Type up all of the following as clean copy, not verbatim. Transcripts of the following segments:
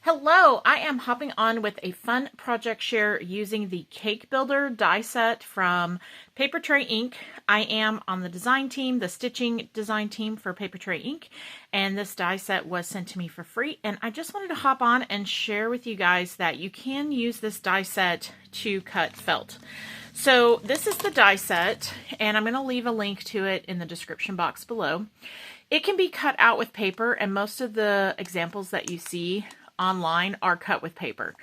Hello, I am hopping on with a fun project share using the Cake Builder die set from Papertrey Inc. I am on the design team, the stitching design team for Papertrey Inc. And this die set was sent to me for free. And I just wanted to hop on and share with you guys that you can use this die set to cut felt. So this is the die set, and I'm going to leave a link to it in the description box below. It can be cut out with paper, and most of the examples that you see online are cut with paper,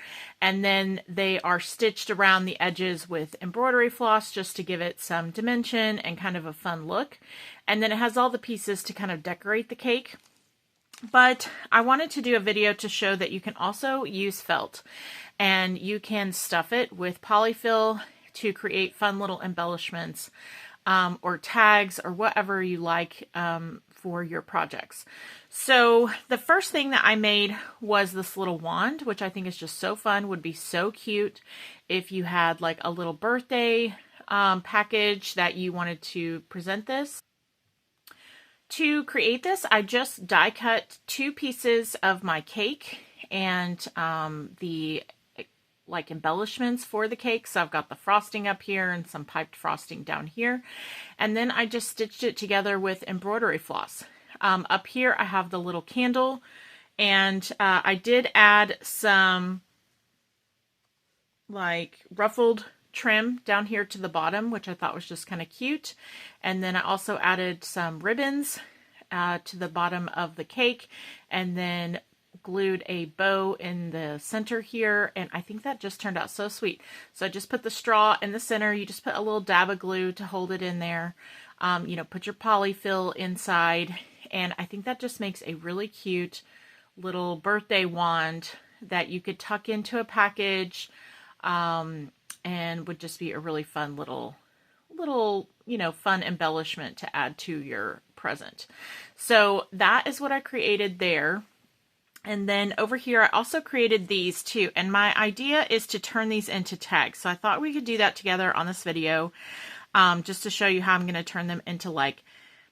and then they are stitched around the edges with embroidery floss just to give it some dimension and kind of a fun look. And then it has all the pieces to kind of decorate the cake. But I wanted to do a video to show that you can also use felt, and you can stuff it with polyfill to create fun little embellishments or tags or whatever you like for your projects. So the first thing that I made was this little wand, which I think is just so fun, would be so cute if you had like a little birthday package that you wanted to present this. To create this, I just die cut 2 pieces of my cake and the like embellishments for the cake. So I've got the frosting up here and some piped frosting down here. And then I just stitched it together with embroidery floss. Up here I have the little candle, and I did add some like ruffled trim down here to the bottom, which I thought was just kind of cute. And then I also added some ribbons to the bottom of the cake, and then glued a bow in the center here, and I think that just turned out so sweet. So I just put the straw in the center. You just put a little dab of glue to hold it in there. You know, put your polyfill inside, and I think that just makes a really cute little birthday wand that you could tuck into a package, and would just be a really fun little you know, fun embellishment to add to your present. So that is what I created there. And then over here, I also created these too. And my idea is to turn these into tags. So I thought we could do that together on this video, just to show you how I'm going to turn them into like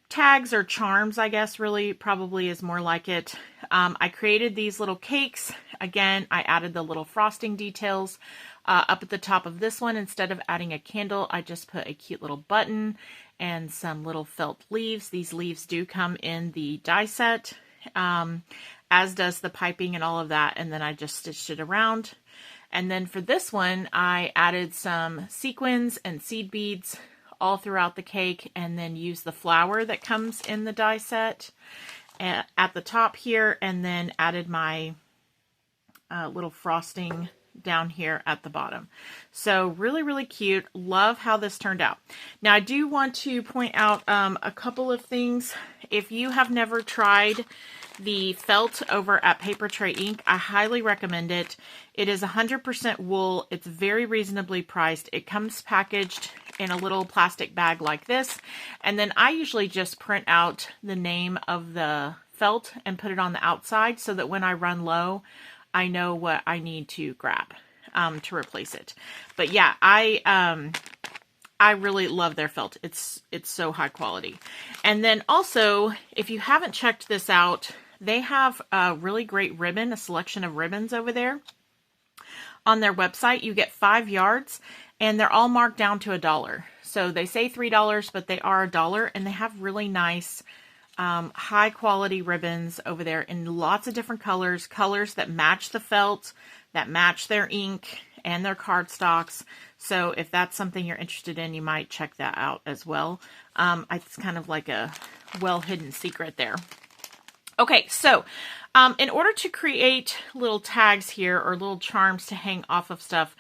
tags or charms, I guess, really probably is more like it. I created these little cakes. Again, I added the little frosting details up at the top of this one. Instead of adding a candle, I just put a cute little button and some little felt leaves. These leaves do come in the die set, as does the piping and all of that, and then I just stitched it around. And then for this one, I added some sequins and seed beads all throughout the cake, and then used the flower that comes in the die set at the top here, and then added my little frosting down here at the bottom. So really, really cute. Love how this turned out. Now I do want to point out a couple of things. If you have never tried the felt over at Papertrey Inc., I highly recommend it. It is 100% wool. It's very reasonably priced. It comes packaged in a little plastic bag like this. And then I usually just print out the name of the felt and put it on the outside so that when I run low, I know what I need to grab to replace it. But yeah, I really love their felt. It's so high quality. And then also, if you haven't checked this out, they have a really great ribbon, a selection of ribbons over there. On their website, you get 5 yards, and they're all marked down to $1. So they say $3, but they are $1, and they have really nice high quality ribbons over there in lots of different colors that match the felt, that match their ink and their cardstocks. So if that's something you're interested in, you might check that out as well. It's kind of like a well hidden secret there. Okay, so in order to create little tags here or little charms to hang off of stuff,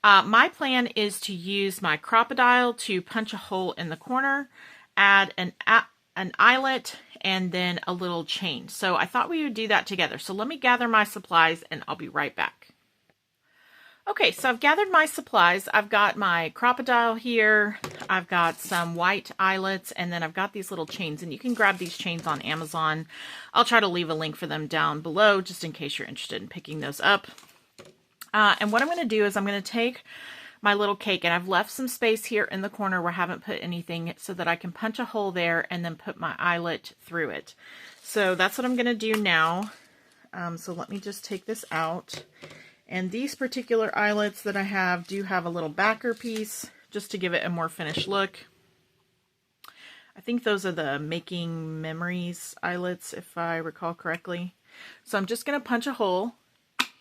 my plan is to use my crocodile to punch a hole in the corner, add an eyelet, and then a little chain. So I thought we would do that together. So let me gather my supplies and I'll be right back. Okay, so I've gathered my supplies. I've got my crocodile here. I've got some white eyelets, and then I've got these little chains, and you can grab these chains on Amazon. I'll try to leave a link for them down below just in case you're interested in picking those up. And what I'm going to do is I'm going to take my little cake, and I've left some space here in the corner where I haven't put anything so that I can punch a hole there and then put my eyelet through it. So that's what I'm going to do now. So let me just take this out. And these particular eyelets that I have do have a little backer piece just to give it a more finished look. I think those are the Making Memories eyelets, if I recall correctly. So I'm just going to punch a hole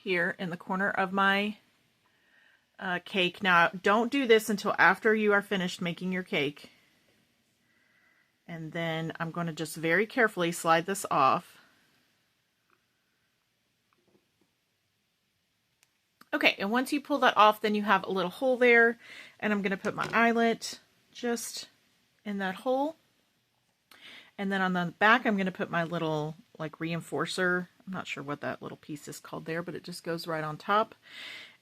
here in the corner of my cake. Now, don't do this until after you are finished making your cake. And then I'm going to just very carefully slide this off. Okay, and once you pull that off, then you have a little hole there, and I'm going to put my eyelet just in that hole. And then on the back, I'm going to put my little like reinforcer. I'm not sure what that little piece is called there, but it just goes right on top.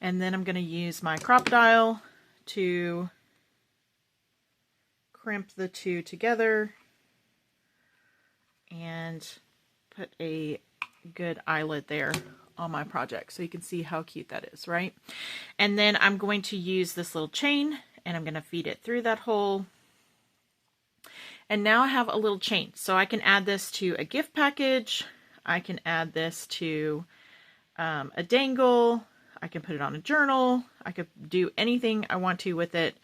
And then I'm going to use my crocodile to crimp the two together and put a good eyelet there on my project, so you can see how cute that is, right? And then I'm going to use this little chain, and I'm going to feed it through that hole. And now I have a little chain, so I can add this to a gift package. I can add this to a dangle. I can put it on a journal. I could do anything I want to with it.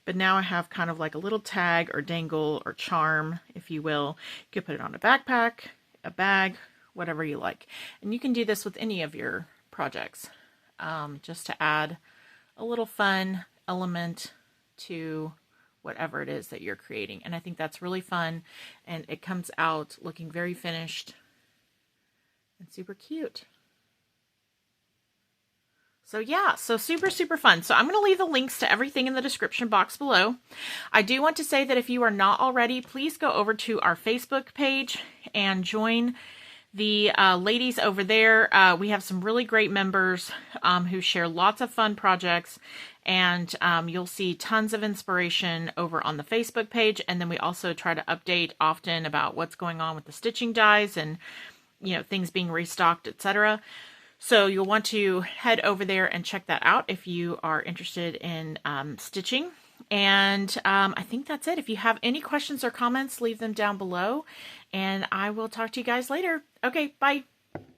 But now I have kind of like a little tag or dangle or charm, if you will. You could put it on a backpack, a bag, whatever you like. And you can do this with any of your projects, just to add a little fun element to whatever it is that you're creating. And I think that's really fun, and it comes out looking very finished and super cute. So yeah, so super, super fun. So I'm going to leave the links to everything in the description box below. I do want to say that if you are not already, please go over to our Facebook page and join the ladies over there. We have some really great members who share lots of fun projects, and you'll see tons of inspiration over on the Facebook page. And then we also try to update often about what's going on with the stitching dies and, you know, things being restocked, etc. So you'll want to head over there and check that out if you are interested in stitching. And I think that's it. If you have any questions or comments, leave them down below, and I will talk to you guys later. Okay, bye.